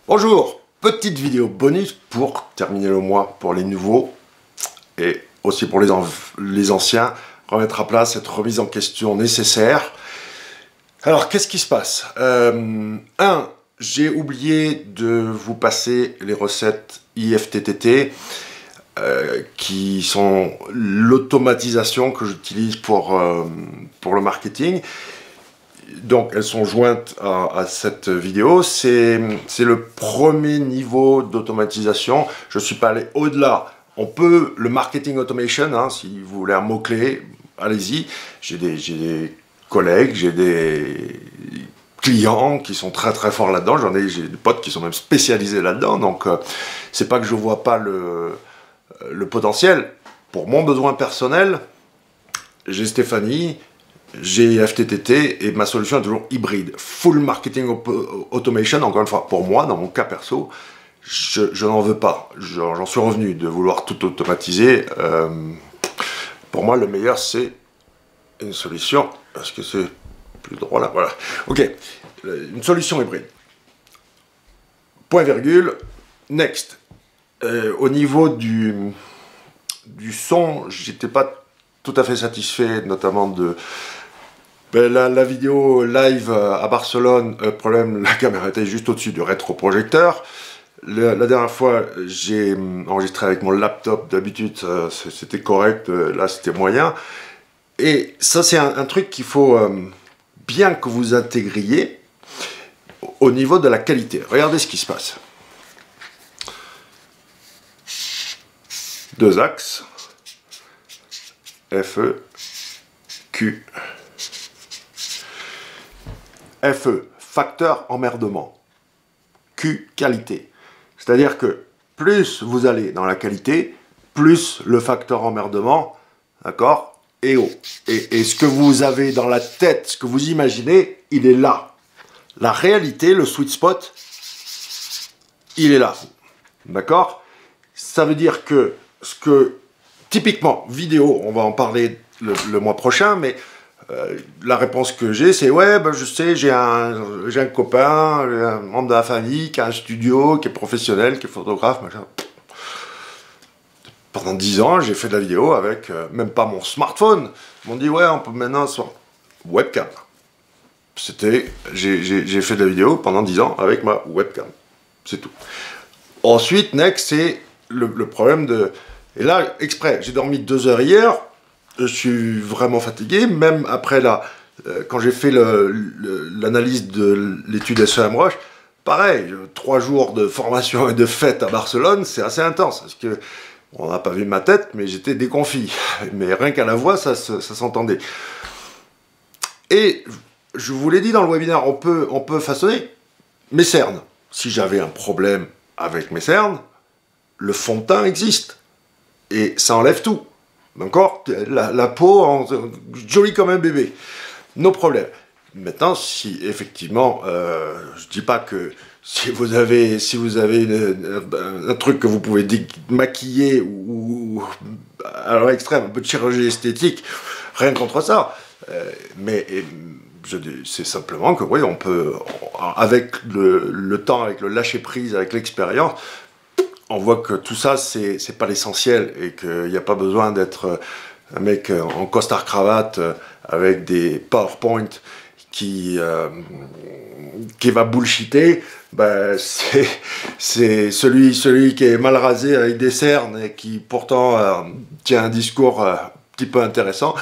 Bonjour, petite vidéo bonus pour terminer le mois pour les nouveaux et aussi pour les anciens, remettre à plat cette remise en question nécessaire. Alors, qu'est-ce qui se passe? J'ai oublié de vous passer les recettes IFTTT qui sont l'automatisation que j'utilise pour le marketing. Donc elles sont jointes à cette vidéo. C'est le premier niveau d'automatisation. Je ne suis pas allé au-delà. On peut, le marketing automation, hein, si vous voulez un mot-clé, allez-y. J'ai des collègues, j'ai des clients qui sont très très forts là-dedans. J'ai des potes qui sont même spécialisés là-dedans. Donc c'est pas que je vois pas le potentiel. Pour mon besoin personnel, j'ai Stéphanie, j'ai FTTT et ma solution est toujours hybride. Full marketing automation, encore une fois, pour moi, dans mon cas perso, je n'en veux pas. J'en suis revenu de vouloir tout automatiser. Pour moi, le meilleur, c'est une solution. Est-ce que c'est plus droit là? Voilà. Ok. Une solution hybride. Point virgule. Next. Au niveau du son, j'étais pas tout à fait satisfait, notamment de la vidéo live à Barcelone. Problème, la caméra était juste au-dessus du rétroprojecteur. La dernière fois, j'ai enregistré avec mon laptop. D'habitude, c'était correct. Là, c'était moyen. Et ça, c'est un truc qu'il faut bien que vous intégriez au niveau de la qualité. Regardez ce qui se passe. Deux axes. FE, Q. FE, facteur emmerdement. Q, qualité. C'est-à-dire que plus vous allez dans la qualité, plus le facteur emmerdement, d'accord, est haut. Et ce que vous avez dans la tête, ce que vous imaginez, il est là. La réalité, le sweet spot, il est là. D'accord? Ça veut dire que typiquement, vidéo, on va en parler le mois prochain, mais la réponse que j'ai, c'est ouais, ben je sais, j'ai un copain, un membre de la famille qui a un studio, qui est professionnel, qui est photographe, machin. Pendant 10 ans, j'ai fait de la vidéo avec même pas mon smartphone. Ils m'ont dit ouais, on peut maintenant sur webcam. J'ai fait de la vidéo pendant 10 ans avec ma webcam. C'est tout. Ensuite, next, c'est le problème de... Et là, exprès, j'ai dormi 2 heures hier, je suis vraiment fatigué, même après quand j'ai fait l'analyse de l'étude SEMrush, pareil, 3 jours de formation et de fête à Barcelone, c'est assez intense, parce que on n'a pas vu ma tête, mais j'étais déconfit. Mais rien qu'à la voix, ça s'entendait. Et je vous l'ai dit dans le webinaire, on peut façonner mes cernes. Si j'avais un problème avec mes cernes, le fond de teint existe. Et ça enlève tout. D'accord? La peau, jolie comme un bébé. No problème. Maintenant, si effectivement, je dis pas que si vous avez un truc que vous pouvez maquiller ou à l'extrême, un peu de chirurgie esthétique, rien contre ça. Mais c'est simplement que oui, on peut, avec le temps, avec le lâcher prise, avec l'expérience, on voit que tout ça, c'est pas l'essentiel et qu'il n'y a pas besoin d'être un mec en costard-cravate avec des PowerPoint qui va bullshiter. Ben, c'est celui qui est mal rasé avec des cernes et qui pourtant tient un discours un petit peu intéressant,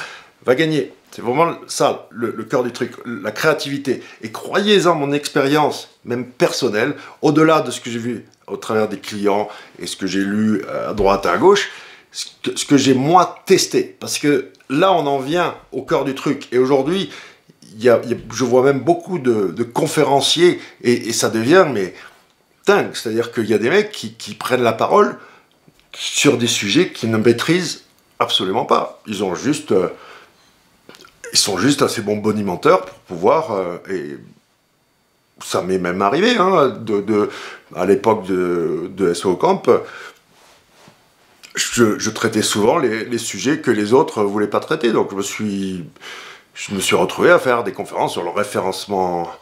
va gagner. C'est vraiment ça, le cœur du truc, la créativité. Et croyez-en, mon expérience, même personnelle, au-delà de ce que j'ai vu au travers des clients et ce que j'ai lu à droite et à gauche, ce que j'ai moi testé. Parce que là, on en vient au cœur du truc. Et aujourd'hui, je vois même beaucoup de conférenciers et ça devient mais dingue. C'est-à-dire qu'il y a des mecs qui prennent la parole sur des sujets qu'ils ne maîtrisent absolument pas. Ils sont juste assez bons bonimenteurs pour pouvoir... et ça m'est même arrivé, hein, à l'époque de SEO Camp, je traitais souvent les sujets que les autres ne voulaient pas traiter. Donc je me suis retrouvé à faire des conférences sur le référencement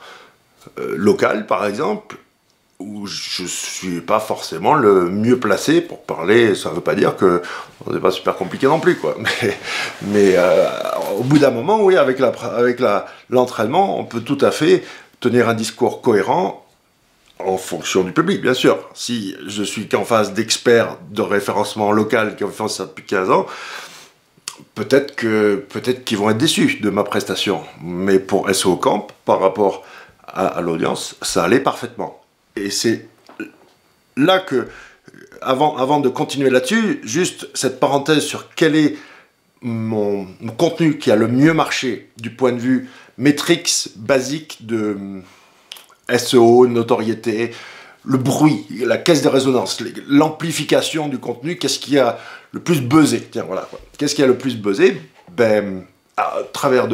local, par exemple, où je suis pas forcément le mieux placé pour parler. Ça veut pas dire que c'est pas super compliqué non plus, quoi. Mais au bout d'un moment, oui, avec l'entraînement, on peut tout à fait tenir un discours cohérent en fonction du public, bien sûr. Si je suis qu'en face d'experts de référencement local qui ont fait ça depuis 15 ans, peut-être qu'ils vont être déçus de ma prestation. Mais pour SEO Camp, par rapport à l'audience, ça allait parfaitement. Et c'est là que, avant de continuer là-dessus, juste cette parenthèse sur quel est mon contenu qui a le mieux marché du point de vue métriques basique de SEO, notoriété, le bruit, la caisse de résonance, l'amplification du contenu, qu'est-ce qui a le plus buzzé? Tiens, voilà. Qu'est-ce qui a le plus buzzé? Ben, à travers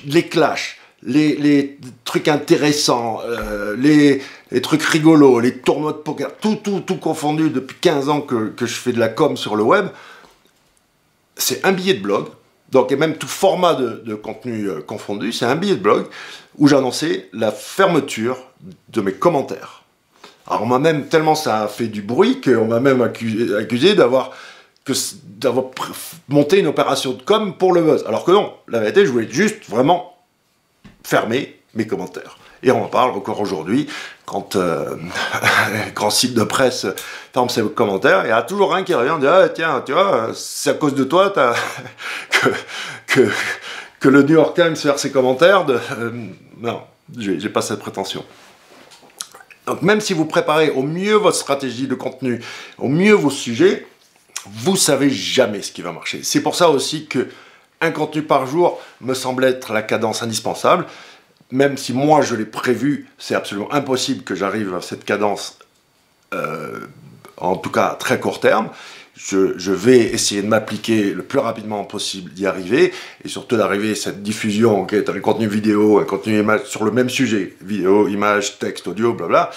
les clashs, les trucs intéressants, les trucs rigolos, les tournois de poker, tout confondu depuis 15 ans que je fais de la com sur le web, c'est un billet de blog, donc et même tout format de contenu confondu, c'est un billet de blog où j'annonçais la fermeture de mes commentaires. Alors on m'a même, tellement ça a fait du bruit, qu'on m'a même accusé d'avoir monté une opération de com pour le buzz. Alors que non, la vérité, je voulais juste vraiment fermer mes commentaires. Et on en parle encore aujourd'hui, quand un grand site de presse ferme ses commentaires, il y a toujours un qui revient et dit « Ah tiens, tu vois, c'est à cause de toi que le New York Times fait ses commentaires. » Non, j'ai pas cette prétention. Donc même si vous préparez au mieux votre stratégie de contenu, au mieux vos sujets, vous savez jamais ce qui va marcher. C'est pour ça aussi que un contenu par jour me semble être la cadence indispensable. Même si moi je l'ai prévu, c'est absolument impossible que j'arrive à cette cadence, en tout cas à très court terme. Je vais essayer de m'appliquer le plus rapidement possible d'y arriver, et surtout d'arriver à cette diffusion qui est un contenu vidéo, un contenu image sur le même sujet, vidéo, image, texte, audio, blabla.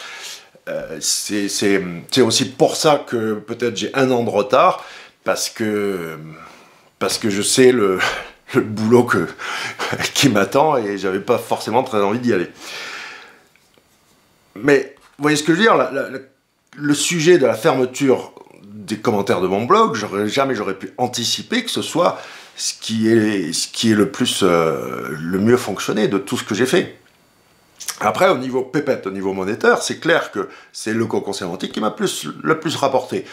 C'est aussi pour ça que peut-être j'ai 1 an de retard, parce que je sais le boulot qui m'attend et j'avais pas forcément très envie d'y aller. Mais vous voyez ce que je veux dire, le sujet de la fermeture des commentaires de mon blog, jamais j'aurais pu anticiper que ce soit ce qui est le mieux fonctionné de tout ce que j'ai fait. Après, au niveau pépette, au niveau monétaire, c'est clair que c'est le cocon sémantique qui m'a le plus rapporté.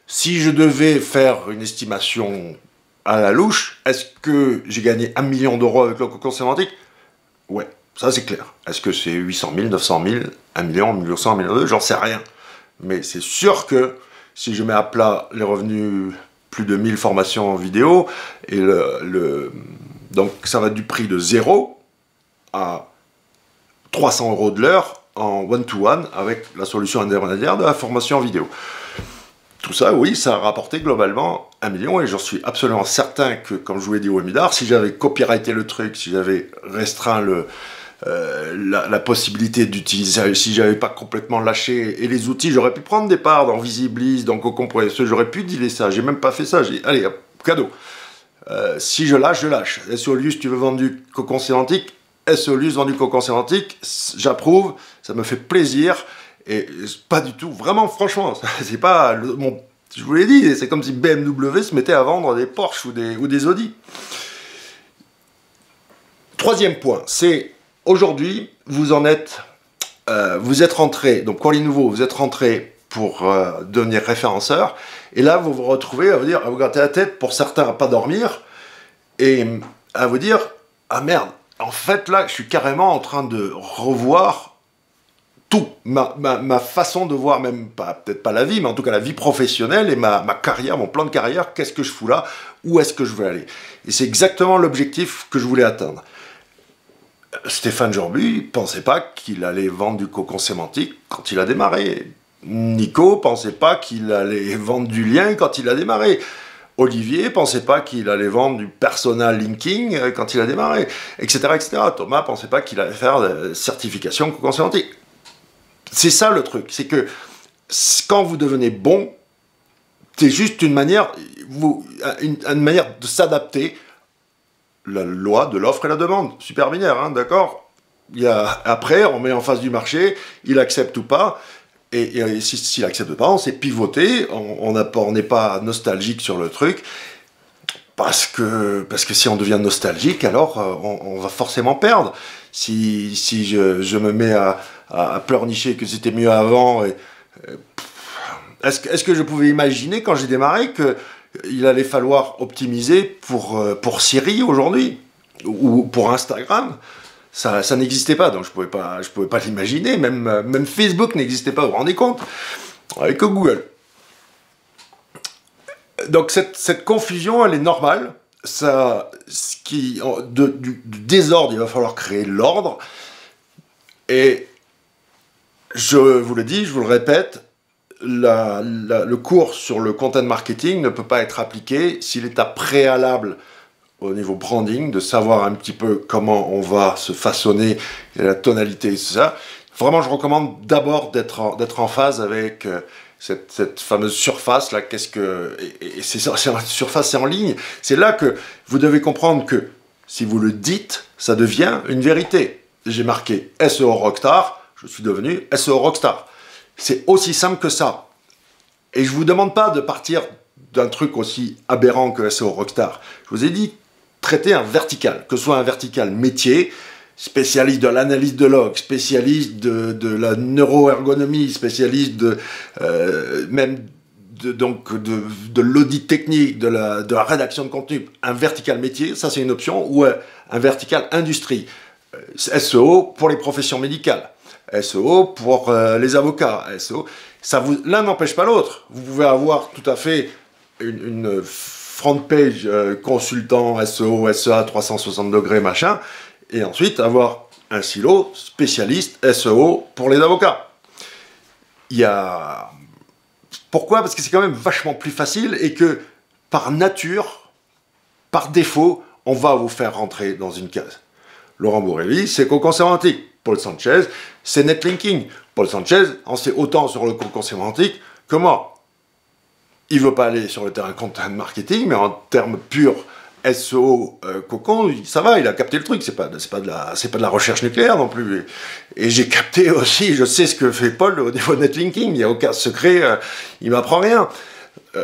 Si je devais faire une estimation à la louche, est-ce que j'ai gagné 1 million d'euros avec le cocon sémantique? Ouais, ça c'est clair. Est-ce que c'est 800 000, 900 000, 1 million, 1 million 100, 1 million 2? J'en sais rien. Mais c'est sûr que si je mets à plat les revenus, plus de 1000 formations en vidéo, et donc ça va du prix de 0 à 300 euros de l'heure en one-to-one avec la solution intermédiaire de la formation en vidéo. Tout ça, oui, ça a rapporté globalement 1 million, et j'en suis absolument certain que, comme je vous l'ai dit au webinaire, si j'avais copyrighté le truc, si j'avais restreint la possibilité d'utiliser, si j'avais pas complètement lâché, et les outils, j'aurais pu prendre des parts dans Visiblize, dans Cocon, j'aurais pu dealer ça, j'ai même pas fait ça, j'ai allez, hop, cadeau. Si je lâche, je lâche. SEOlius, tu veux vendre du cocon sémantique, SEOlius vend du cocon sémantique, j'approuve, ça me fait plaisir. Et pas du tout, vraiment, franchement, c'est pas, je vous l'ai dit, c'est comme si BMW se mettait à vendre des Porsche ou des Audi. Troisième point, c'est, aujourd'hui, vous êtes rentré, donc pour les nouveaux, vous êtes rentré pour devenir référenceur, et là, vous vous retrouvez à vous gratter la tête, pour certains, à pas dormir, et à vous dire, ah merde, en fait, là, je suis carrément en train de revoir tout, ma façon de voir, même peut-être pas la vie, mais en tout cas la vie professionnelle et ma carrière, mon plan de carrière, qu'est-ce que je fous là, où est-ce que je veux aller. Et c'est exactement l'objectif que je voulais atteindre. Stéphane Jorbu ne pensait pas qu'il allait vendre du cocon sémantique quand il a démarré. Nico ne pensait pas qu'il allait vendre du lien quand il a démarré. Olivier ne pensait pas qu'il allait vendre du personal linking quand il a démarré, etc. etc. Thomas ne pensait pas qu'il allait faire de certification cocon sémantique. C'est ça le truc, c'est que quand vous devenez bon, c'est juste une manière de s'adapter. La loi de l'offre et la demande, super binaire, hein, d'accord? Après, on met en face du marché, il accepte ou pas. Et s'il accepte pas, on s'est pivoté, on n'est pas nostalgique sur le truc. Parce que si on devient nostalgique, alors on va forcément perdre. Si je me mets à pleurnicher que c'était mieux avant, est-ce que je pouvais imaginer quand j'ai démarré qu'il allait falloir optimiser pour Siri aujourd'hui ou pour Instagram? Ça n'existait pas, donc je pouvais pas l'imaginer. Même Facebook n'existait pas, vous vous rendez compte? Avec Google. Donc cette confusion, elle est normale. Du désordre, il va falloir créer l'ordre. Et je vous le dis, je vous le répète, le cours sur le content marketing ne peut pas être appliqué si l'étape préalable au niveau branding, de savoir un petit peu comment on va se façonner, la tonalité et tout ça. Vraiment, je recommande d'abord d'être en phase avec cette fameuse surface là. Et c'est surface, c'est en ligne. C'est là que vous devez comprendre que si vous le dites, ça devient une vérité. J'ai marqué SEO Rockstar, je suis devenu SEO Rockstar. C'est aussi simple que ça. Et je vous demande pas de partir d'un truc aussi aberrant que SEO Rockstar. Je vous ai dit traiter un vertical, que ce soit un vertical métier, spécialiste de l'analyse de log, spécialiste de la neuroergonomie, spécialiste de l'audit technique, de la rédaction de contenu. Un vertical métier, ça c'est une option, ou un vertical industrie. SEO pour les professions médicales, SEO pour les avocats, SEO. L'un n'empêche pas l'autre. Vous pouvez avoir tout à fait une front page consultant SEO, SEA 360 degrés, machin, et ensuite avoir un silo spécialiste SEO pour les avocats. Pourquoi? Parce que c'est quand même vachement plus facile et que par nature, par défaut, on va vous faire rentrer dans une case. Laurent Bourrelli, c'est cocon sémantique. Paul Sanchez, c'est netlinking. Paul Sanchez en sait autant sur le cocon sémantique que moi. Il ne veut pas aller sur le terrain content marketing, mais en termes purs SEO cocon, ça va, il a capté le truc. C'est pas de la recherche nucléaire non plus. Et j'ai capté aussi, je sais ce que fait Paul au niveau netlinking. Il n'y a aucun secret, il m'apprend rien.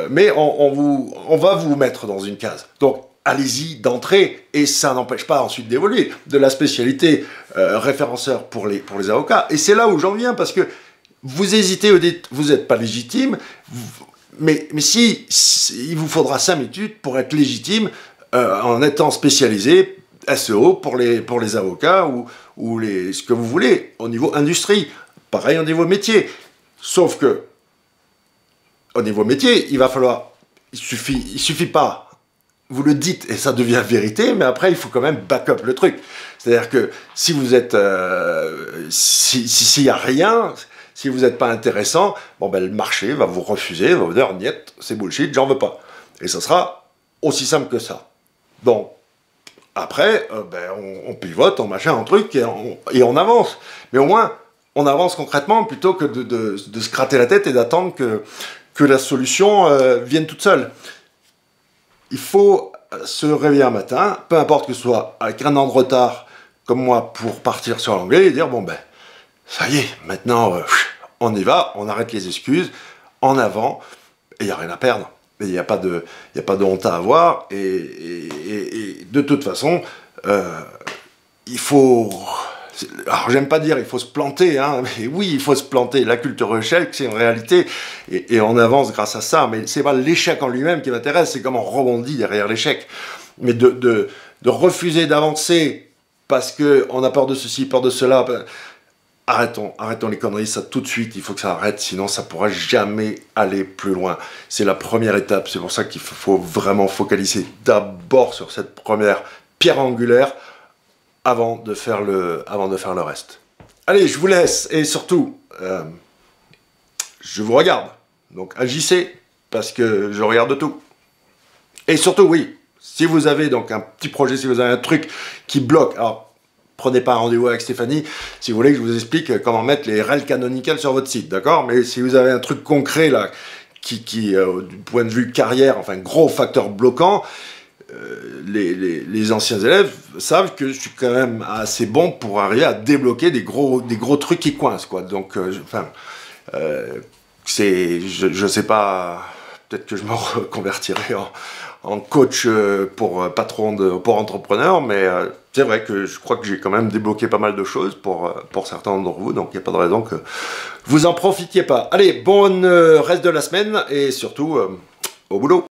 Mais on va vous mettre dans une case. Donc allez-y d'entrée, et ça n'empêche pas ensuite d'évoluer, de la spécialité référenceur pour les avocats. Et c'est là où j'en viens, parce que vous hésitez, vous n'êtes pas légitime, mais si il vous faudra 5 minutes pour être légitime en étant spécialisé SEO pour les avocats ou ce que vous voulez au niveau industrie. Pareil au niveau métier. Sauf que au niveau métier, il suffit pas. Vous le dites et ça devient vérité, mais après il faut quand même back up le truc. C'est-à-dire que si vous êtes, s'il y a rien, si vous n'êtes pas intéressant, le marché va vous refuser, va vous dire niet, c'est bullshit, j'en veux pas. Et ça sera aussi simple que ça. Donc après, on pivote, on machin, un truc et on avance. Mais au moins, on avance concrètement plutôt que de se gratter la tête et d'attendre que la solution vienne toute seule. Il faut se réveiller un matin, peu importe que ce soit avec un an de retard, comme moi, pour partir sur l'anglais et dire, ça y est, maintenant, on y va, on arrête les excuses, en avant, et il n'y a rien à perdre. Il n'y a pas de honte à avoir, et de toute façon, il faut... Alors, j'aime pas dire il faut se planter, hein, mais oui, il faut se planter. La culture échec, c'est une réalité, et on avance grâce à ça, mais c'est pas l'échec en lui-même qui m'intéresse, c'est comment on rebondit derrière l'échec. Mais de refuser d'avancer parce qu'on a peur de ceci, peur de cela, arrêtons les conneries, ça tout de suite, il faut que ça arrête, sinon ça pourra jamais aller plus loin. C'est la première étape, c'est pour ça qu'il faut vraiment focaliser d'abord sur cette première pierre angulaire, avant de faire le reste. Allez, je vous laisse, et surtout, je vous regarde. Donc agissez, parce que je regarde tout. Et surtout, oui, si vous avez donc un petit projet, si vous avez un truc qui bloque, alors prenez pas un rendez-vous avec Stéphanie, si vous voulez que je vous explique comment mettre les règles canonicales sur votre site, d'accord? Mais si vous avez un truc concret, là, qui du point de vue carrière, enfin, gros facteur bloquant, les anciens élèves savent que je suis quand même assez bon pour arriver à débloquer des gros trucs qui coincent, quoi. Donc, je sais pas, peut-être que je me reconvertirai en coach pour pour entrepreneur, mais c'est vrai que je crois que j'ai quand même débloqué pas mal de choses pour certains d'entre vous, donc il n'y a pas de raison que vous en profitiez pas. Allez, bon reste de la semaine et surtout au boulot.